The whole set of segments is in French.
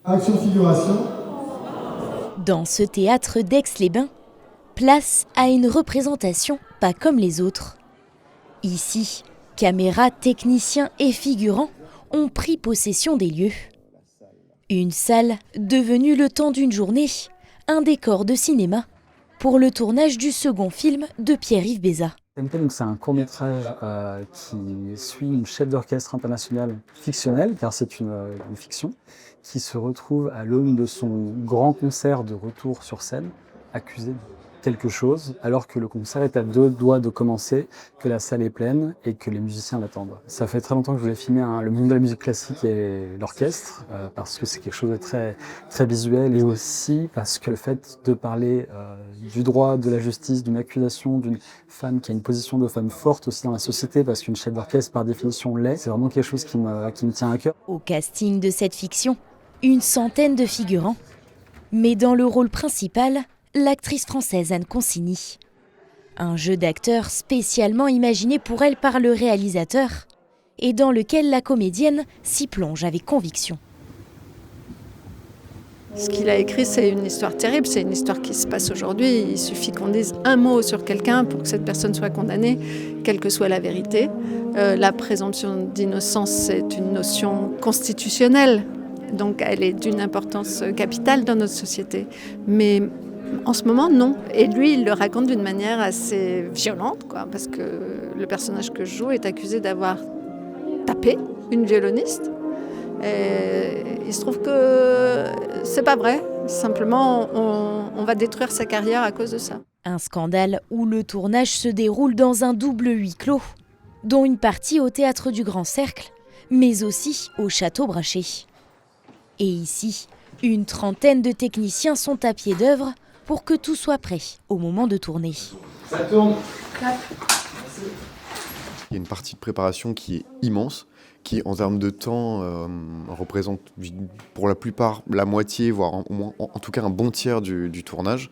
Action figuration. Dans ce théâtre d'Aix-les-Bains, place à une représentation pas comme les autres. Ici, caméras, techniciens et figurants ont pris possession des lieux. Une salle devenue le temps d'une journée, un décor de cinéma pour le tournage du second film de Pierre-Yves Béza. C'est un court-métrage qui suit une chef d'orchestre internationale fictionnelle, car c'est une fiction, qui se retrouve à l'aune de son grand concert de retour sur scène, accusée de quelque chose, alors que le concert est à 2 doigts de commencer, que la salle est pleine et que les musiciens l'attendent. Ça fait très longtemps que je voulais filmer le monde de la musique classique et l'orchestre, parce que c'est quelque chose de très, très visuel, et aussi parce que le fait de parler du droit, de la justice, d'une accusation d'une femme qui a une position de femme forte aussi dans la société, parce qu'une chef d'orchestre par définition l'est, c'est vraiment quelque chose qui me tient à cœur. Au casting de cette fiction, une centaine de figurants, mais dans le rôle principal, l'actrice française Anne Consigny. Un jeu d'acteur spécialement imaginé pour elle par le réalisateur et dans lequel la comédienne s'y plonge avec conviction. Ce qu'il a écrit, c'est une histoire terrible, c'est une histoire qui se passe aujourd'hui. Il suffit qu'on dise un mot sur quelqu'un pour que cette personne soit condamnée, quelle que soit la vérité. La présomption d'innocence, c'est une notion constitutionnelle, donc elle est d'une importance capitale dans notre société. Mais en ce moment, non. Et lui, il le raconte d'une manière assez violente, parce que le personnage que je joue est accusé d'avoir tapé une violoniste. Et il se trouve que c'est pas vrai. Simplement, on va détruire sa carrière à cause de ça. Un scandale où le tournage se déroule dans un double huis clos, dont une partie au Théâtre du Grand Cercle, mais aussi au Château Brachet. Et ici, une trentaine de techniciens sont à pied d'œuvre pour que tout soit prêt au moment de tourner. Ça tourne. Clap. Il y a une partie de préparation qui est immense, qui en termes de temps représente pour la plupart la moitié, voire en tout cas un bon tiers du tournage.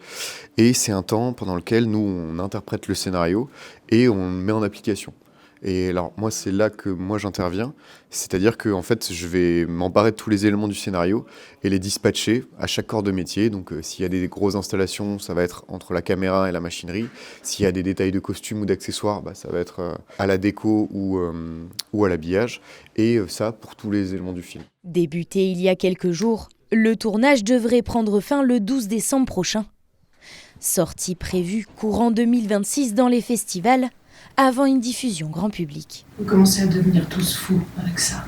Et c'est un temps pendant lequel nous, on interprète le scénario et on le met en application. Et alors moi, c'est là que moi j'interviens, c'est-à-dire que en fait, je vais m'emparer de tous les éléments du scénario et les dispatcher à chaque corps de métier. Donc s'il y a des grosses installations, ça va être entre la caméra et la machinerie. S'il y a des détails de costumes ou d'accessoires, ça va être à la déco ou à l'habillage. Et ça pour tous les éléments du film. Débuté il y a quelques jours, le tournage devrait prendre fin le 12 décembre prochain. Sortie prévue courant 2026 dans les festivals, avant une diffusion grand public. Vous commencez à devenir tous fous avec ça.